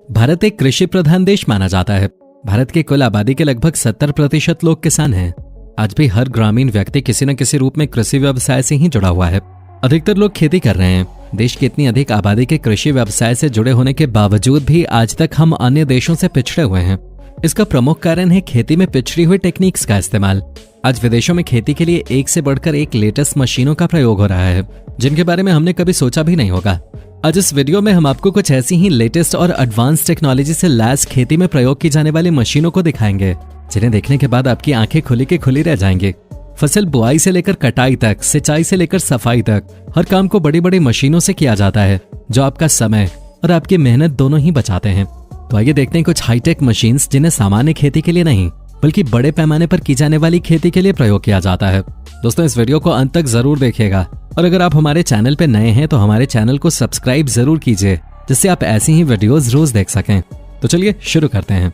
भारत एक कृषि प्रधान देश माना जाता है। भारत की कुल आबादी के लगभग 70% लोग किसान हैं। आज भी हर ग्रामीण व्यक्ति किसी न किसी रूप में कृषि व्यवसाय से ही जुड़ा हुआ है। अधिकतर लोग खेती कर रहे हैं। देश की इतनी अधिक आबादी के कृषि व्यवसाय से जुड़े होने के बावजूद भी आज तक हम अन्य देशों से पिछड़े हुए हैं। इसका प्रमुख कारण है खेती में पिछड़ी हुई टेक्निक्स का इस्तेमाल। आज विदेशों में खेती के लिए एक से बढ़कर एक लेटेस्ट मशीनों का प्रयोग हो रहा है, जिनके बारे में हमने कभी सोचा भी नहीं होगा। आज इस वीडियो में हम आपको कुछ ऐसी ही लेटेस्ट और एडवांस टेक्नोलॉजी से लैस खेती में प्रयोग की जाने वाली मशीनों को दिखाएंगे, जिन्हें देखने के बाद आपकी आंखें खुली के खुली रह जाएंगी। फसल बुआई से लेकर कटाई तक, सिंचाई से लेकर सफाई तक, हर काम को बड़ी बड़ी मशीनों से किया जाता है, जो आपका समय और आपकी मेहनत दोनों ही बचाते हैं। तो आइए देखते हैं कुछ हाईटेक मशीन्स जिन्हें सामान्य खेती के लिए नहीं बल्कि बड़े पैमाने पर की जाने वाली खेती के लिए प्रयोग किया जाता है। दोस्तों, इस वीडियो को अंत तक जरूर देखिएगा और अगर आप हमारे चैनल पे नए हैं तो हमारे चैनल को सब्सक्राइब जरूर कीजिए, जिससे आप ऐसी ही वीडियोस रोज देख सकें। तो चलिए शुरू करते हैं।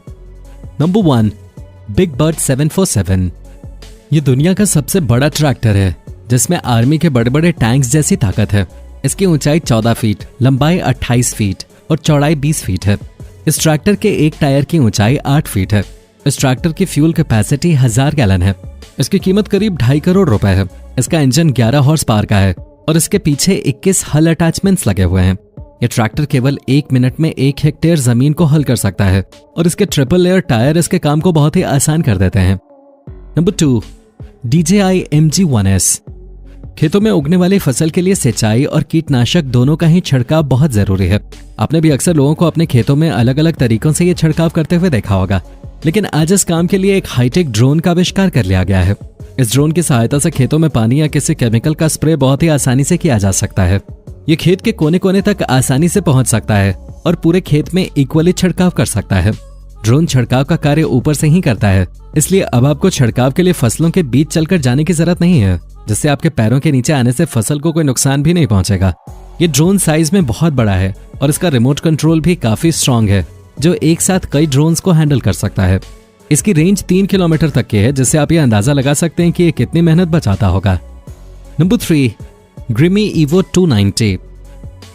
Number 1, big bird 747। ये दुनिया का सबसे बड़ा ट्रैक्टर है, जिसमें आर्मी के बड़े बड़े टैंक्स जैसी ताकत है। इसकी ऊंचाई 14 फीट, लंबाई 28 फीट और चौड़ाई 20 फीट है। इस ट्रैक्टर के एक टायर की ऊंचाई 8 फीट है। इस ट्रैक्टर की फ्यूल कैपेसिटी 1000 गैलन है। इसकी कीमत करीब 2.5 करोड़ रुपए है। इसका इंजन 11 हॉर्स पावर का है और इसके पीछे 21 हल अटैचमेंट्स लगे हुए हैं। ये ट्रैक्टर केवल 1 मिनट में 1 हेक्टेयर जमीन को हल कर सकता है और इसके ट्रिपल लेयर टायर इसके काम को बहुत ही आसान कर देते हैं। Number 2, DJI MG1S। खेतों में उगने वाली फसल के लिए सिंचाई और कीटनाशक दोनों का ही छिड़काव बहुत जरूरी है। आपने भी अक्सर लोगों को अपने खेतों में अलग अलग तरीकों से ये छिड़काव करते हुए देखा होगा, लेकिन आज इस काम के लिए एक हाईटेक ड्रोन का आविष्कार कर लिया गया है। इस ड्रोन की सहायता से खेतों में पानी या किसी केमिकल का स्प्रे बहुत ही आसानी से किया जा सकता है। ये खेत के कोने कोने तक आसानी से पहुंच सकता है और पूरे खेत में इक्वली छिड़काव कर सकता है। ड्रोन छिड़काव का कार्य ऊपर से ही करता है, इसलिए अब आपको छिड़काव के लिए फसलों के बीच चलकर जाने की जरूरत नहीं है, जिससे आपके पैरों के नीचे आने से फसल को कोई नुकसान भी नहीं पहुंचेगा। ये ड्रोन साइज में बहुत बड़ा है और इसका रिमोट कंट्रोल भी काफी स्ट्रांग है, जो एक साथ कई ड्रोन्स को हैंडल कर सकता है। इसकी रेंज 3 किलोमीटर तक की है, जिससे आप ये अंदाजा लगा सकते हैं कि ये कितनी मेहनत बचाता होगा। Number 3, Grimme Evo 290।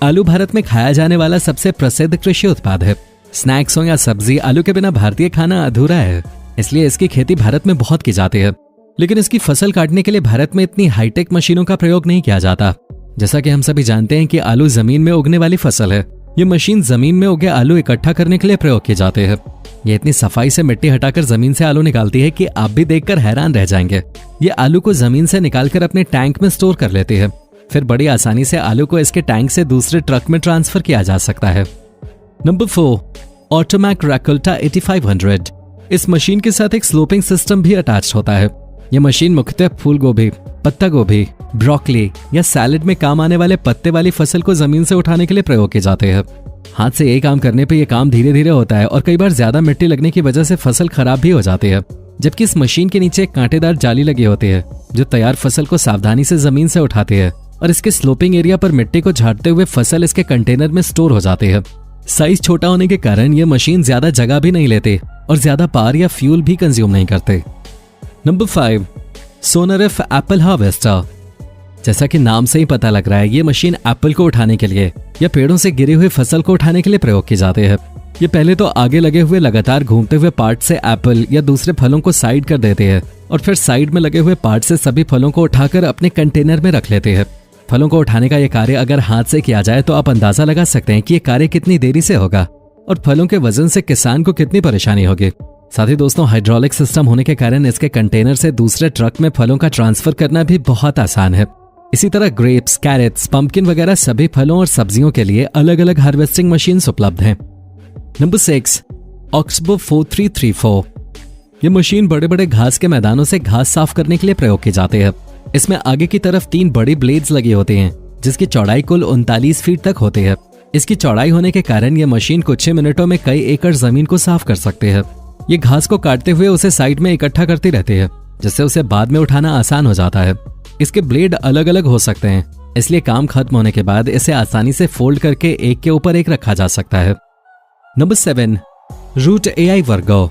आलू भारत में खाया जाने वाला सबसे प्रसिद्ध कृषि उत्पाद है। स्नैक्स हो या सब्जी, आलू के बिना भारतीय खाना अधूरा है, इसलिए इसकी खेती भारत में बहुत की जाती है। लेकिन इसकी फसल काटने के लिए भारत में इतनी हाईटेक मशीनों का प्रयोग नहीं किया जाता। जैसा कि हम सभी जानते हैं कि आलू जमीन में उगने वाली फसल है। ये मशीन जमीन में उगे आलू इकट्ठा करने के लिए प्रयोग किए जाते हैं। ये इतनी सफाई से मिट्टी हटाकर जमीन से आलू निकालती है कि आप भी देखकर हैरान रह जाएंगे। ये आलू को जमीन से निकालकर अपने टैंक में स्टोर कर लेती है। फिर बड़ी आसानी से आलू को इसके टैंक से दूसरे ट्रक में ट्रांसफर किया जा सकता है। नंबर 4, ऑटोमैक रैकुल्टा 8500। इस मशीन के साथ एक स्लोपिंग सिस्टम भी अटैच होता है। यह मशीन मुख्यतः फूल गोभी, पत्ता गोभी, ब्रोकली या सैलेड में काम आने वाले पत्ते वाली फसल को जमीन से उठाने के लिए प्रयोग किए जाते हैं। हाथ से यही काम करने पे यह काम धीरे धीरे होता है और कई बार ज्यादा मिट्टी लगने की वजह से फसल खराब भी हो जाती है। जबकि इस मशीन के नीचे एक कांटेदार जाली लगी होती है, जो तैयार फसल को सावधानी से जमीन से उठाती है और इसके स्लोपिंग एरिया पर मिट्टी को झाड़ते हुए फसल इसके कंटेनर में स्टोर हो जाती है। साइज छोटा होने के कारण यह मशीन ज्यादा जगह भी नहीं लेते और ज्यादा पावर या फ्यूल भी कंज्यूम नहीं करते। नंबर 5, सोनरिफ एप्पल हार्वेस्टर। जैसा कि नाम से ही पता लग रहा है, ये मशीन एप्पल को उठाने के लिए या पेड़ों से गिरी हुई फसल को उठाने के लिए प्रयोग की जाती है। ये पहले तो आगे लगे हुए लगातार घूमते हुए पार्ट से एप्पल या दूसरे फलों को साइड कर देते हैं और फिर साइड में लगे हुए पार्ट से सभी फलों को उठाकर अपने कंटेनर में रख लेते हैं। फलों को उठाने का यह कार्य अगर हाथ से किया जाए तो आप अंदाजा लगा सकते हैं कि यह कार्य कितनी देरी से होगा और फलों के वजन से किसान को कितनी परेशानी होगी। साथ ही दोस्तों, हाइड्रोलिक सिस्टम होने के कारण इसके कंटेनर से दूसरे ट्रक में फलों का ट्रांसफर करना भी बहुत आसान है। इसी तरह ग्रेप्स, कैरेट्स, पंपकिन वगैरह सभी फलों और सब्जियों के लिए अलग अलग हार्वेस्टिंग मशीन्स उपलब्ध हैं। Number 6, oxbow 4334। यह मशीन बड़े बड़े घास के मैदानों से घास साफ करने के लिए प्रयोग की जाती है। इसमें आगे की तरफ 3 बड़ी ब्लेड्स लगी होती हैं, जिसकी चौड़ाई कुल 39 फीट तक होती है। इसकी चौड़ाई होने के कारण यह मशीन कुछ ही मिनटों में कई एकड़ जमीन को साफ कर सकती है। ये घास को काटते हुए उसे साइड में इकट्ठा करती रहती है, जिससे उसे बाद में उठाना आसान हो जाता है। इसके ब्लेड अलग अलग हो सकते हैं, इसलिए काम खत्म होने के बाद इसे आसानी से फोल्ड करके एक के ऊपर एक रखा जा सकता है। नंबर 7, रूट AI वर्गो।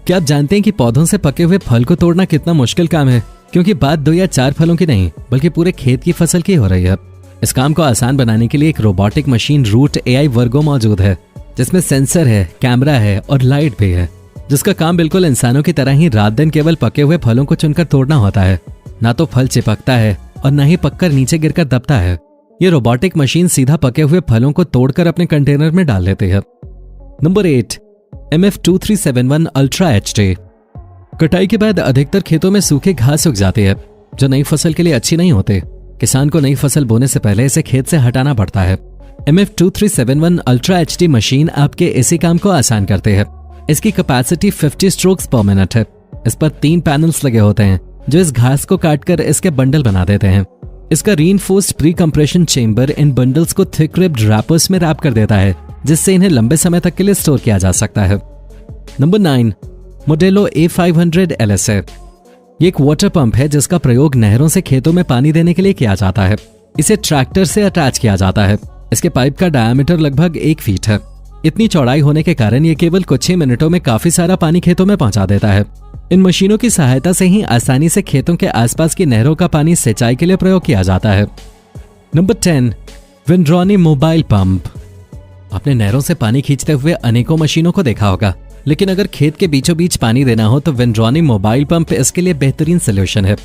क्या आप जानते हैं कि पौधों से पके हुए फल को तोड़ना कितना मुश्किल काम है? क्योंकि बात 2 या 4 फलों की नहीं बल्कि पूरे खेत की फसल की हो रही है। इस काम को आसान बनाने के लिए एक रोबोटिक मशीन रूट AI वर्गो मौजूद है। जिसमें सेंसर है, कैमरा है और लाइट भी है, जिसका काम बिल्कुल इंसानों की तरह ही रात दिन केवल पके हुए फलों को चुनकर तोड़ना होता है। ना तो फल चिपकता है और ना ही पककर नीचे गिरकर दबता है। ये रोबोटिक मशीन सीधा पके हुए फलों को तोड़कर अपने कंटेनर में डाल लेती है। Number 8, MF2371 ultra HD। कटाई के बाद अधिकतर खेतों में सूखी घास उग जाती है, जो नई फसल के लिए अच्छी नहीं होती। किसान को नई फसल बोने से पहले इसे खेत से हटाना पड़ता है। MF2371 अल्ट्रा HD मशीन आपके इसी काम को आसान करती है। इसकी कैपेसिटी 50 स्ट्रोक्स पर मिनट है। इस पर 3 पैनल्स लगे होते हैं जो इस घास को काटकर इसके बंडल बना देते हैं। इसका रीइंफोर्स्ड प्री कंप्रेशन चेंबर इन बंडल्स को थिक रिब्ड रैपर्स में रैप कर देता है, जिससे इन्हें लंबे समय तक के लिए स्टोर किया जा सकता है। नंबर 9, मोडेलो A500 LS है। ये एक वाटर पंप है जिसका प्रयोग नहरों से खेतों में पानी देने के लिए किया जाता है। इसे ट्रैक्टर से अटैच किया जाता है। इसके पाइप का डायमीटर लगभग 1 फीट है। इतनी चौड़ाई होने के कारण ये केवल कुछ ही मिनटों में काफी सारा पानी खेतों में पहुंचा देता है। इन मशीनों की सहायता से ही आसानी से खेतों के आसपास की नहरों का पानी सिंचाई के लिए प्रयोग किया जाता है। नंबर 10, विंड्रोनी मोबाइल पंप। आपने नहरों से पानी खींचते हुए अनेकों मशीनों को देखा होगा, लेकिन अगर खेत के बीचों बीच पानी देना हो तो विंड्रोनी मोबाइल पंप इसके लिए बेहतरीन सोल्यूशन है।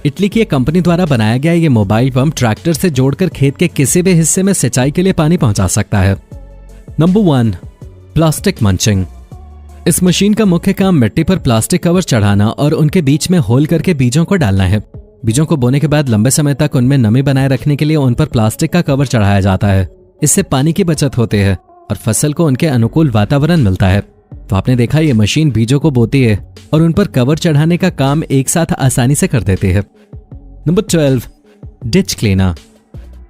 इटली की एक कंपनी द्वारा बनाया गया ये मोबाइल पंप ट्रैक्टर से जोड़कर खेत के किसी भी हिस्से में सिंचाई के लिए पानी पहुंचा सकता है। Number 1, plastic munching. इस मशीन का मुख्य काम मिट्टी पर प्लास्टिक कवर चढ़ाना और उनके बीच में होल करके बीजों को डालना है। बीजों को बोने के बाद लंबे समय तक उनमें नमी बनाए रखने के लिए उन पर प्लास्टिक का कवर चढ़ाया जाता है। इससे पानी की बचत होती है और फसल को उनके अनुकूल वातावरण मिलता है। तो आपने देखा ये मशीन बीजों को बोती है और उन पर कवर चढ़ाने का काम एक साथ आसानी से कर देती है। Number 12, ditch cleaner.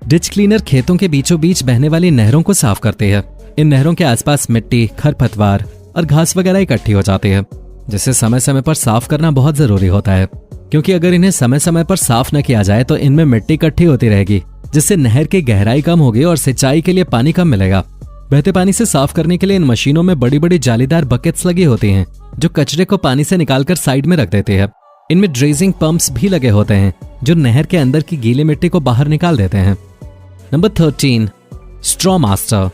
Ditch cleaner खेतों के बीचों बीच बहने वाली नहरों को साफ करती है। इन नहरों के आसपास मिट्टी, खरपतवार और घास वगैरह इकट्ठी हो जाती है, जिसे समय समय पर साफ करना बहुत जरूरी होता है, क्योंकि अगर इन्हें समय समय पर साफ न किया जाए तो इनमें मिट्टी इकट्ठी होती रहेगी, जिससे नहर की गहराई कम होगी और सिंचाई के लिए पानी कम मिलेगा। बहते पानी से साफ करने के लिए इन मशीनों में बड़ी बड़ी जालीदार बकेट्स लगी होती हैं, जो कचरे को पानी से निकालकर साइड में रख देती है। इनमें ड्रेजिंग पंप्स भी लगे होते हैं, जो नहर के अंदर की गीली मिट्टी को बाहर निकाल देते हैं। Number 13, straw master.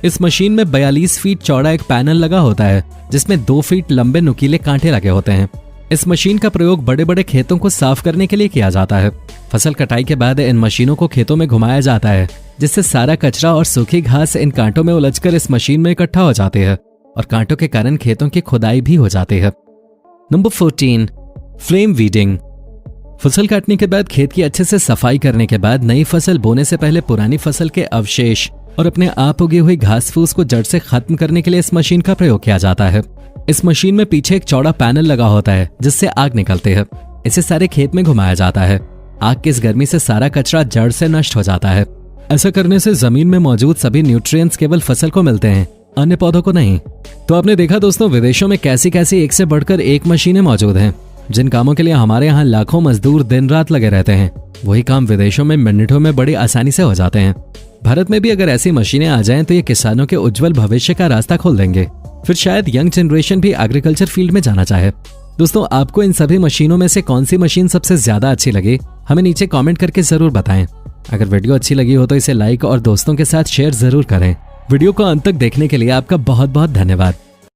इस मशीन में 42 फीट चौड़ा एक पैनल लगा होता है, जिसमें 2 फीट लंबे नुकीले कांटे लगे होते हैं। इस मशीन का प्रयोग बड़े बड़े खेतों को साफ करने के लिए किया जाता है। फसल कटाई के बाद इन मशीनों को खेतों में घुमाया जाता है, जिससे सारा कचरा और सूखी घास इन कांटों में उलझकर इस मशीन में इकट्ठा हो जाती है और कांटों के कारण खेतों की खुदाई भी हो जाती है। Number 14, flame weeding. फसल काटने के बाद खेत की अच्छे से सफाई करने के बाद नई फसल बोने से पहले पुरानी फसल के अवशेष और अपने आप उगी हुई घास फूस को जड़ से खत्म करने के लिए इस मशीन का प्रयोग किया जाता है। इस मशीन में पीछे एक चौड़ा पैनल लगा होता है, जिससे आग निकलती है। इसे सारे खेत में घुमाया जाता है। आग की इस गर्मी से सारा कचरा जड़ से नष्ट हो जाता है। ऐसा करने से जमीन में मौजूद सभी न्यूट्रिएंट्स केवल फसल को मिलते हैं, अन्य पौधों को नहीं। तो आपने देखा दोस्तों, विदेशों में कैसी कैसी एक से बढ़कर एक मशीनें मौजूद हैं, जिन कामों के लिए हमारे यहाँ लाखों मजदूर दिन रात लगे रहते हैं, वही काम विदेशों में मिनटों में बड़ी आसानी से हो जाते हैं। भारत में भी अगर ऐसी मशीनें आ जाएं तो ये किसानों के उज्जवल भविष्य का रास्ता खोल देंगे। फिर शायद यंग जनरेशन भी एग्रीकल्चर फील्ड में जाना चाहे। दोस्तों, आपको इन सभी मशीनों में से कौन सी मशीन सबसे ज्यादा अच्छी लगी, हमें नीचे कमेंट करके जरूर बताएं। अगर वीडियो अच्छी लगी हो तो इसे लाइक और दोस्तों के साथ शेयर जरूर करें। वीडियो को अंत तक देखने के लिए आपका बहुत बहुत धन्यवाद।